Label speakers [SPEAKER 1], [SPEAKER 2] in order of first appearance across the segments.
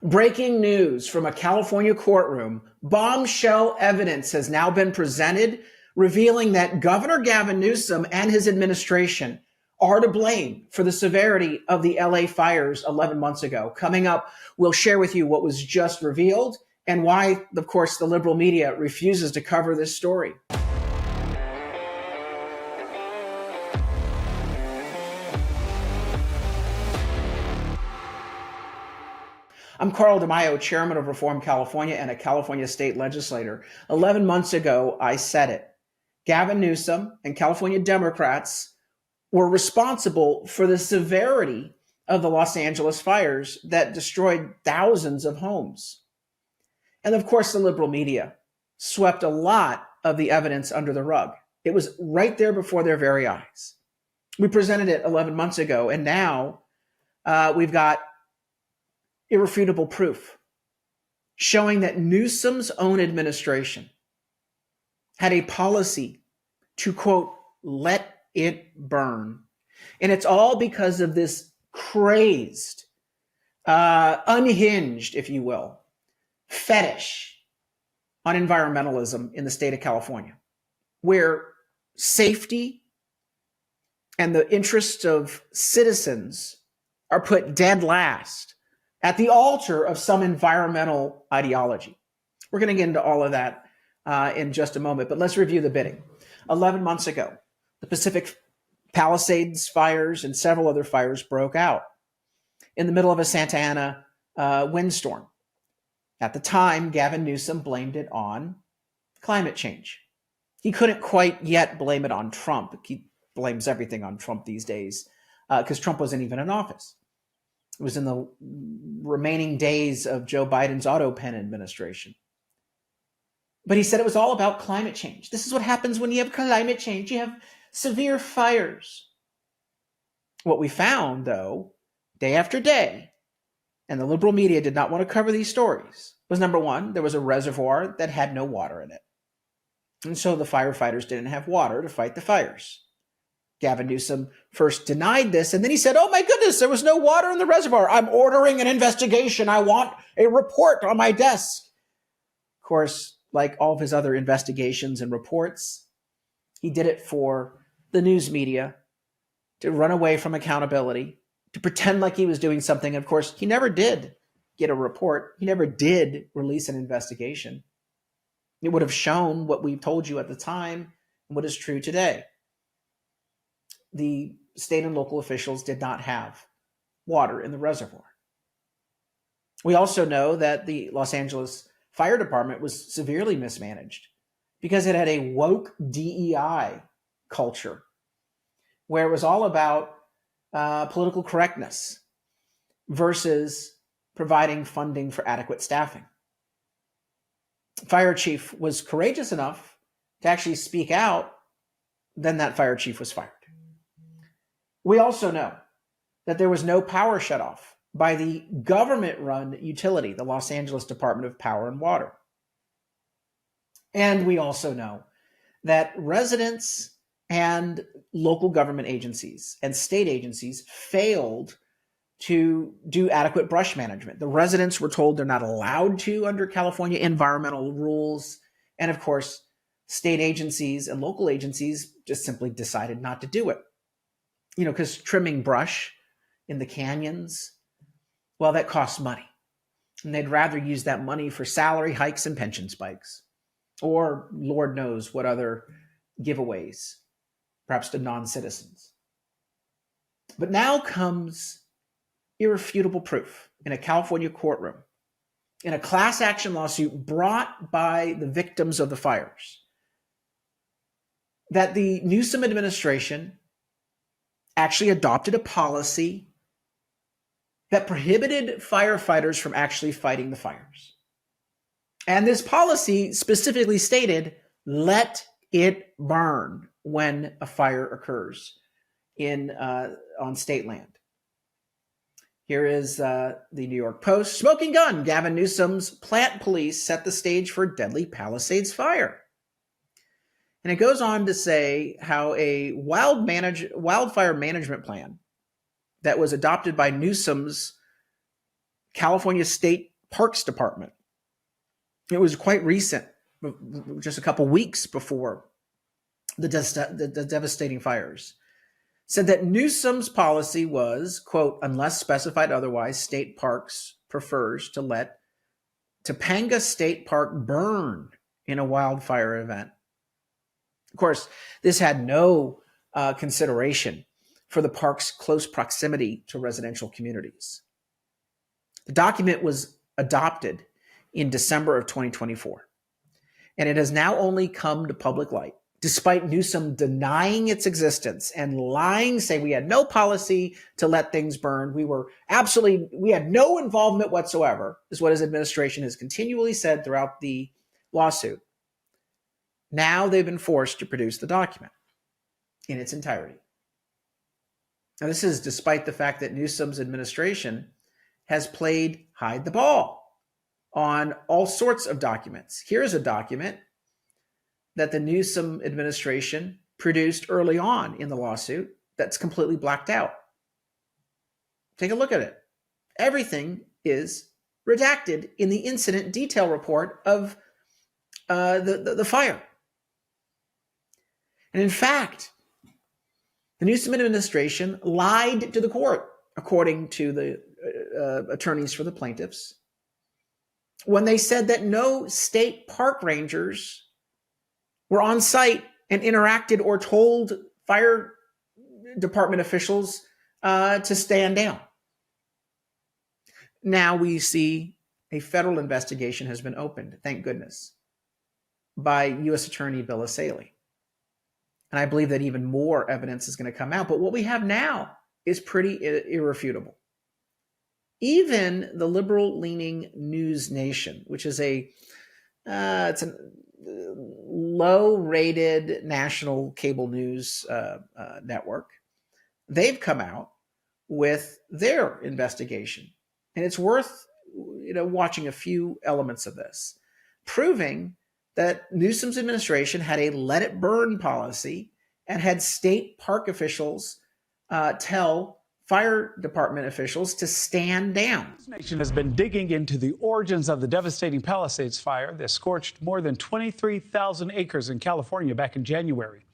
[SPEAKER 1] Breaking news from a California courtroom. Bombshell evidence has now been presented, revealing that Governor Gavin Newsom and his administration are to blame for the severity of the LA fires 11 months ago. Coming up, we'll share with you what was just revealed and why, of course, the liberal media refuses to cover this story. I'm Carl DeMaio, chairman of Reform California and a California state legislator. 11 months ago, I said it. Gavin Newsom and California Democrats were responsible for the severity of the Los Angeles fires that destroyed thousands of homes. And of course, the liberal media swept a lot of the evidence under the rug. It was right there before their very eyes. We presented it 11 months ago, and now we've got irrefutable proof showing that Newsom's own administration had a policy to, quote, let it burn. And it's all because of this crazed, unhinged, if you will, fetish on environmentalism in the state of California, where safety and the interests of citizens are put dead last at the altar of some environmental ideology. We're going to get into all of that in just a moment, but let's review the bidding. 11 months ago, the Pacific Palisades fires and several other fires broke out in the middle of a Santa Ana windstorm. At the time, Gavin Newsom blamed it on climate change. He couldn't quite yet blame it on Trump. He blames everything on Trump these days because Trump wasn't even in office. It was in the remaining days of Joe Biden's auto pen administration. But he said it was all about climate change. This is what happens when you have climate change. You have severe fires. What we found, though, day after day, and the liberal media did not want to cover these stories, was number one, there was a reservoir that had no water in it. And so the firefighters didn't have water to fight the fires. Gavin Newsom first denied this, and then he said, oh my goodness, there was no water in the reservoir. I'm ordering an investigation. I want a report on my desk. Of course, like all of his other investigations and reports, he did it for the news media to run away from accountability, to pretend like he was doing something. Of course, he never did get a report. He never did release an investigation. It would have shown what we told you at the time and what is true today. The state and local officials did not have water in the reservoir. We also know that the Los Angeles Fire Department was severely mismanaged because it had a woke DEI culture where it was all about political correctness versus providing funding for adequate staffing. Fire chief was courageous enough to actually speak out, then that fire chief was fired. We also know that there was no power shutoff by the government-run utility, the Los Angeles Department of Power and Water. And we also know that residents and local government agencies and state agencies failed to do adequate brush management. The residents were told they're not allowed to under California environmental rules. And of course, state agencies and local agencies just simply decided not to do it. You know, because trimming brush in the canyons, well, that costs money. And they'd rather use that money for salary hikes and pension spikes, or Lord knows what other giveaways, perhaps to non-citizens. But now comes irrefutable proof in a California courtroom, in a class action lawsuit brought by the victims of the fires, that the Newsom administration actually adopted a policy that prohibited firefighters from actually fighting the fires. And this policy specifically stated, let it burn when a fire occurs on state land. Here is the New York Post. Smoking gun. Gavin Newsom's plant police set the stage for deadly Palisades fire. And it goes on to say how a wildfire management plan that was adopted by Newsom's California state Parks Department. It was quite recent, just a couple weeks before the devastating fires, said that Newsom's policy was, quote, unless specified otherwise, state parks prefers to let Topanga State Park burn in a wildfire event. Of course, this had no consideration for the park's close proximity to residential communities. The document was adopted in December of 2024, and it has now only come to public light, despite Newsom denying its existence and lying, saying we had no policy to let things burn. We had no involvement whatsoever, is what his administration has continually said throughout the lawsuit. Now they've been forced to produce the document in its entirety. Now, this is despite the fact that Newsom's administration has played hide the ball on all sorts of documents. Here's a document that the Newsom administration produced early on in the lawsuit that's completely blacked out. Take a look at it. Everything is redacted in the incident detail report of the fire. And in fact, the Newsom administration lied to the court, according to the attorneys for the plaintiffs, when they said that no state park rangers were on site and interacted or told fire department officials to stand down. Now we see a federal investigation has been opened, thank goodness, by U.S. Attorney Bill Asaley. And I believe that even more evidence is going to come out. But what we have now is pretty irrefutable. Even the liberal-leaning News Nation, which is it's a low-rated national cable news network, they've come out with their investigation. And it's worth watching a few elements of this, proving that Newsom's administration had a let it burn policy and had state park officials tell fire department officials to stand down.
[SPEAKER 2] This nation has been digging into the origins of the devastating Palisades fire that scorched more than 23,000 acres in California back in January.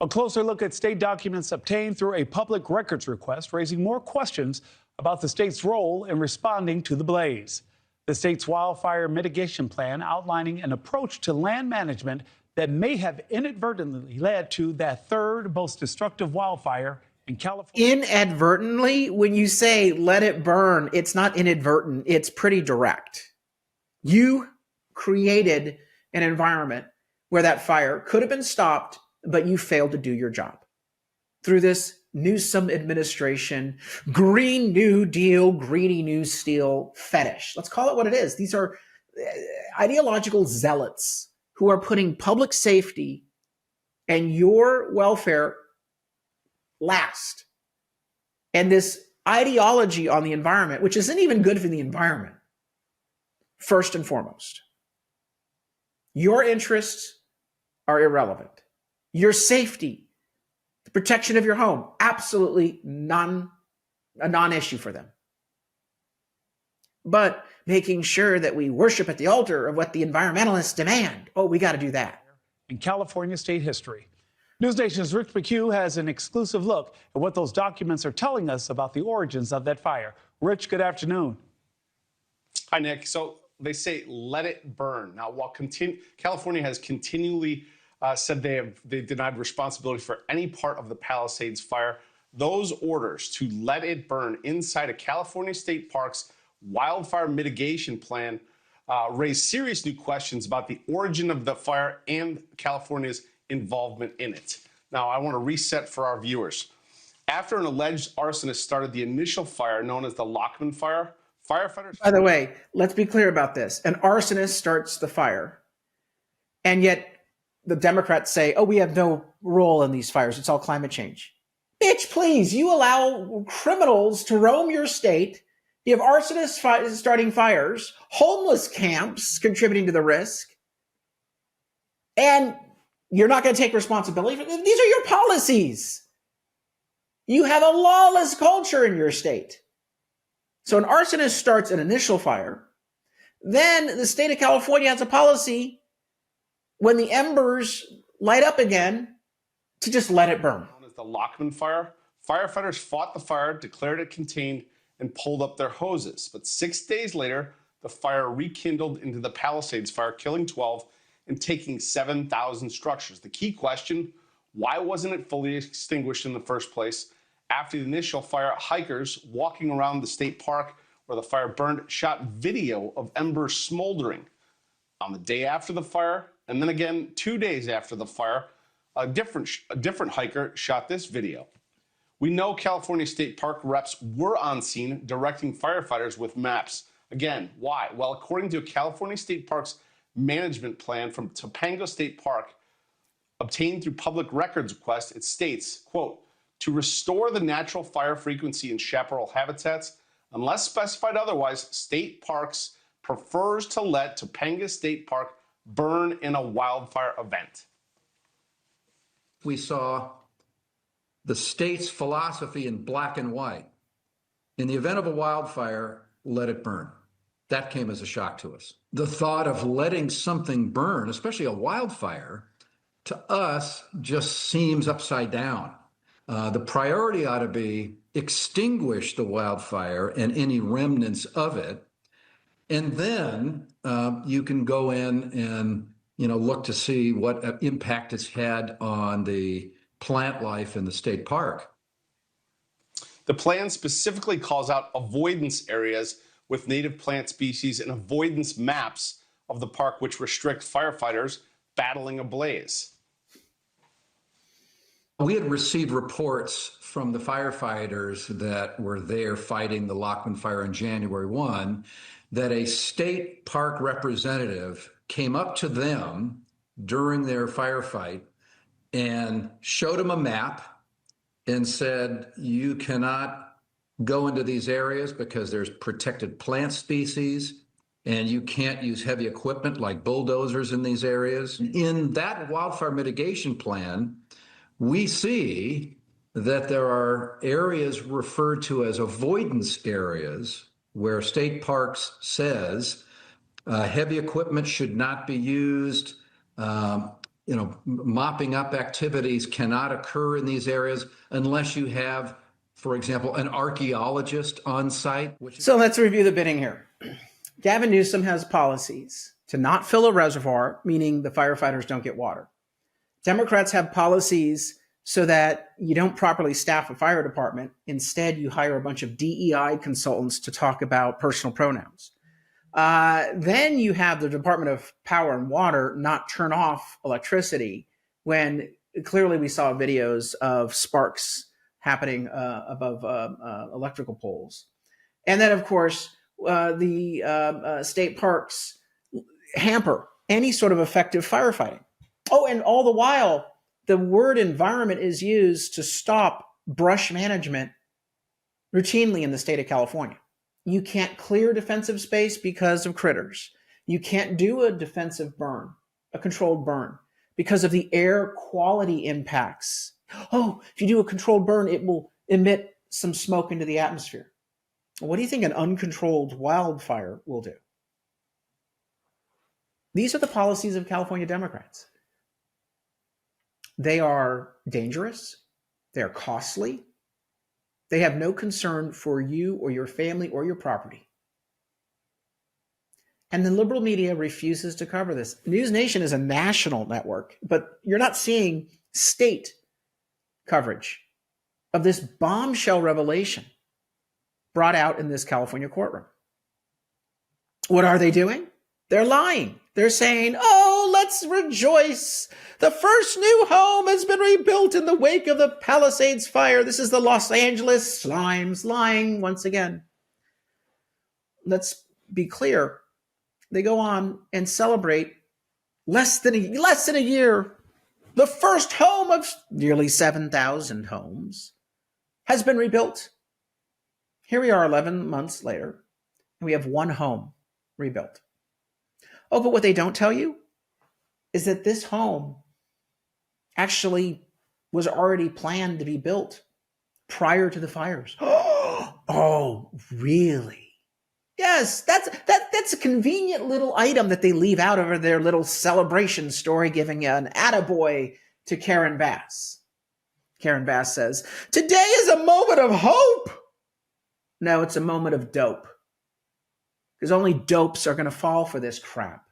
[SPEAKER 2] A closer look at state documents obtained through a public records request, raising more questions about the state's role in responding to the blaze. The state's wildfire mitigation plan outlining an approach to land management that may have inadvertently led to that third most destructive wildfire in California.
[SPEAKER 1] Inadvertently, when you say let it burn, it's not inadvertent, it's pretty direct. You created an environment where that fire could have been stopped, but you failed to do your job. Through this Newsom administration, Green New Deal, Greedy New Steel fetish. Let's call it what it is. These are ideological zealots who are putting public safety and your welfare last. And this ideology on the environment, which isn't even good for the environment, first and foremost. Your interests are irrelevant. Your safety, the protection of your home, absolutely a non-issue for them. But making sure that we worship at the altar of what the environmentalists demand, we got to do that.
[SPEAKER 2] In California state history. News Nation's Rich McHugh has an exclusive look at what those documents are telling us about the origins of that fire. Rich, good afternoon.
[SPEAKER 3] Hi, Nick. So they say let it burn. Now, while California has continually said they denied responsibility for any part of the Palisades fire, those orders to let it burn inside a California state park's wildfire mitigation plan raise serious new questions about the origin of the fire and California's involvement in it. Now, I want to reset for our viewers. After an alleged arsonist started the initial fire known as the Lockman fire, firefighters...
[SPEAKER 1] By the way, let's be clear about this. An arsonist starts the fire, and yet the Democrats say, we have no role in these fires. It's all climate change. Bitch, please, you allow criminals to roam your state. You have arsonists starting fires, homeless camps contributing to the risk, and you're not going to take responsibility for this. These are your policies. You have a lawless culture in your state. So an arsonist starts an initial fire. Then the state of California has a policy when the embers light up again to just let it burn.
[SPEAKER 3] Known as the Lockman fire, firefighters fought the fire, declared it contained, and pulled up their hoses. But 6 days later, the fire rekindled into the Palisades fire, killing 12 and taking 7,000 structures. The key question, why wasn't it fully extinguished in the first place? After the initial fire, hikers walking around the state park where the fire burned shot video of embers smoldering. On the day after the fire, and then again 2 days after the fire, a different hiker shot this video. We know California State Park reps were on scene directing firefighters with maps. Again, why? Well, according to a California State Parks management plan from Topanga State Park, obtained through public records request, it states, quote, to restore the natural fire frequency in chaparral habitats, unless specified otherwise, State Parks prefers to let Topanga State Park burn in a wildfire event.
[SPEAKER 4] We saw the state's philosophy in black and white. In the event of a wildfire, let it burn. That came as a shock to us. The thought of letting something burn, especially a wildfire, to us just seems upside down. The priority ought to be extinguish the wildfire and any remnants of it. And then you can go in and look to see what impact it's had on the plant life in the state park.
[SPEAKER 3] The plan specifically calls out avoidance areas with native plant species and avoidance maps of the park, which restrict firefighters battling a blaze.
[SPEAKER 4] We had received reports from the firefighters that were there fighting the Lockman fire on January 1 that a state park representative came up to them during their firefight and showed them a map and said, you cannot go into these areas because there's protected plant species and you can't use heavy equipment like bulldozers in these areas. In that wildfire mitigation plan, we see that there are areas referred to as avoidance areas where state parks says heavy equipment should not be used. Mopping up activities cannot occur in these areas unless you have, for example, an archaeologist on site.
[SPEAKER 1] So let's review the bidding here. Gavin Newsom has policies to not fill a reservoir, meaning the firefighters don't get water. Democrats have policies so that you don't properly staff a fire department. Instead, you hire a bunch of DEI consultants to talk about personal pronouns. Then you have the Department of Power and Water not turn off electricity when clearly we saw videos of sparks happening above electrical poles. And then, of course, the state parks hamper any sort of effective firefighting. Oh, and all the while, the word environment is used to stop brush management routinely in the state of California. You can't clear defensive space because of critters. You can't do a defensive burn, a controlled burn, because of the air quality impacts. Oh, if you do a controlled burn, it will emit some smoke into the atmosphere. What do you think an uncontrolled wildfire will do? These are the policies of California Democrats. They are dangerous. They are costly. They have no concern for you or your family or your property. And the liberal media refuses to cover this. News Nation is a national network, but you're not seeing state coverage of this bombshell revelation brought out in this California courtroom. What are they doing? They're lying. They're saying, oh, let's rejoice. The first new home has been rebuilt in the wake of the Palisades fire. This is the Los Angeles Slimes lying once again. Let's be clear. They go on and celebrate less than a year. The first home of nearly 7,000 homes has been rebuilt. Here we are 11 months later, and we have one home rebuilt. Oh, but what they don't tell you is that this home actually was already planned to be built prior to the fires. Oh, really? Yes, that's a convenient little item that they leave out of their little convenient little item that they leave out of their little celebration story, giving an attaboy to Karen Bass. Karen Bass says, "Today is a moment of hope." No, it's a moment of dope. Because only dopes are going to fall for this crap.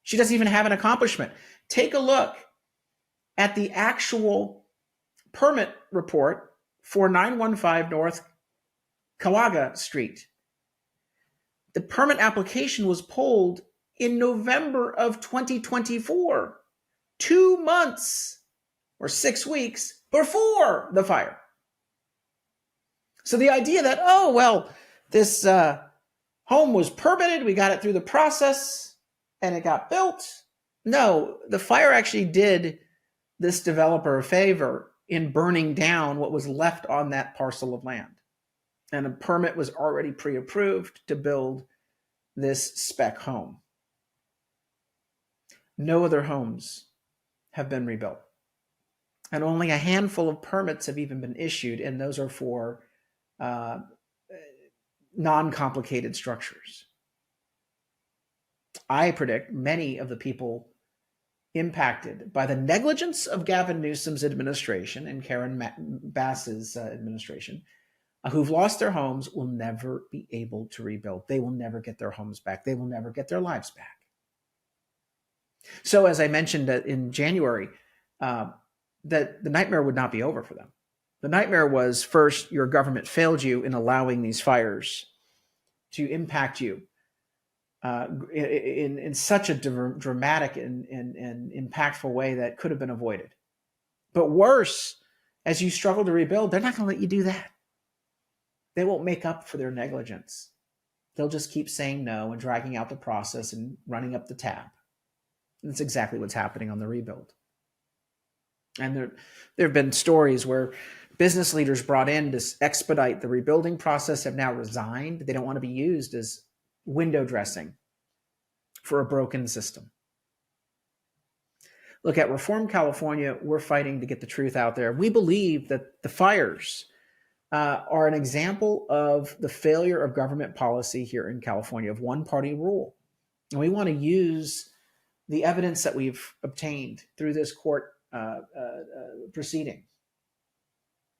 [SPEAKER 1] She doesn't even have an accomplishment. Take a look at the actual permit report for 915 North Kawaga Street. The permit application was pulled in November of 2024, 2 months or 6 weeks before the fire. So the idea that, oh, well, this home was permitted, we got it through the process, and it got built. No, the fire actually did this developer a favor in burning down what was left on that parcel of land. And a permit was already pre-approved to build this spec home. No other homes have been rebuilt. And only a handful of permits have even been issued, and those are for non-complicated structures. I predict many of the people impacted by the negligence of Gavin Newsom's administration and Karen Bass's administration, who've lost their homes, will never be able to rebuild. They will never get their homes back. They will never get their lives back. So as I mentioned in January, that the nightmare would not be over for them. The nightmare was, first, your government failed you in allowing these fires to impact you in such a dramatic and impactful way that could have been avoided. But worse, as you struggle to rebuild, they're not going to let you do that. They won't make up for their negligence. They'll just keep saying no and dragging out the process and running up the tab. And that's exactly what's happening on the rebuild. And there have been stories where business leaders brought in to expedite the rebuilding process have now resigned. They don't want to be used as window dressing for a broken system. Look, at Reform California, we're fighting to get the truth out there. We believe that the fires are an example of the failure of government policy here in California, of one-party rule. And we want to use the evidence that we've obtained through this court proceeding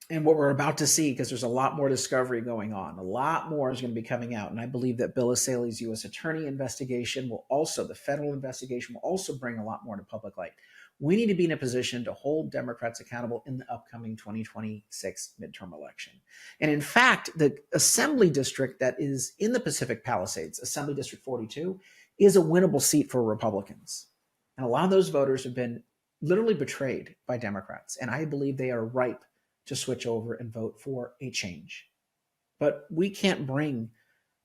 [SPEAKER 1] and what we're about to see, because there's a lot more discovery going on. A lot more is going to be coming out. And I believe that Bill Asaley's U.S. Attorney investigation will also, the federal investigation will also bring a lot more to public light. We need to be in a position to hold Democrats accountable in the upcoming 2026 midterm election. And in fact, the assembly district that is in the Pacific Palisades, Assembly District 42, is a winnable seat for Republicans. And a lot of those voters have been literally betrayed by Democrats. And I believe they are ripe to switch over and vote for a change. But we can't bring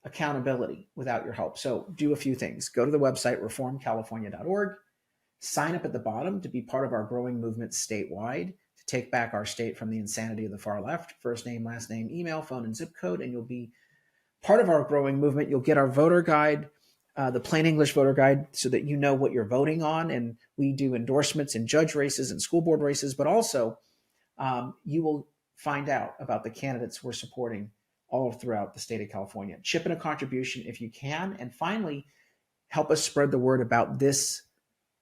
[SPEAKER 1] accountability without your help. So do a few things. Go to the website, reformcalifornia.org. Sign up at the bottom to be part of our growing movement statewide to take back our state from the insanity of the far left. First name, last name, email, phone, and zip code, and you'll be part of our growing movement. You'll get our voter guide, the plain English voter guide, so that you know what you're voting on. And we do endorsements in judge races and school board races, but also you will find out about the candidates we're supporting all throughout the state of California. Chip in a contribution if you can. And finally, help us spread the word about this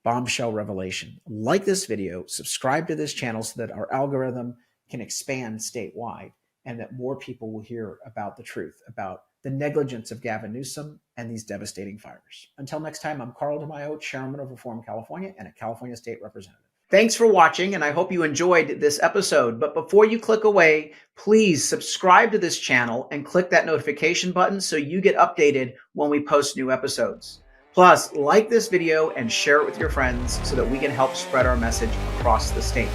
[SPEAKER 1] bombshell revelation. Like this video, subscribe to this channel so that our algorithm can expand statewide and that more people will hear about the truth, about the negligence of Gavin Newsom and these devastating fires. Until next time, I'm Carl DeMaio, Chairman of Reform California and a California State Representative. Thanks for watching, and I hope you enjoyed this episode. But before you click away, please subscribe to this channel and click that notification button so you get updated when we post new episodes. Plus, like this video and share it with your friends so that we can help spread our message across the state.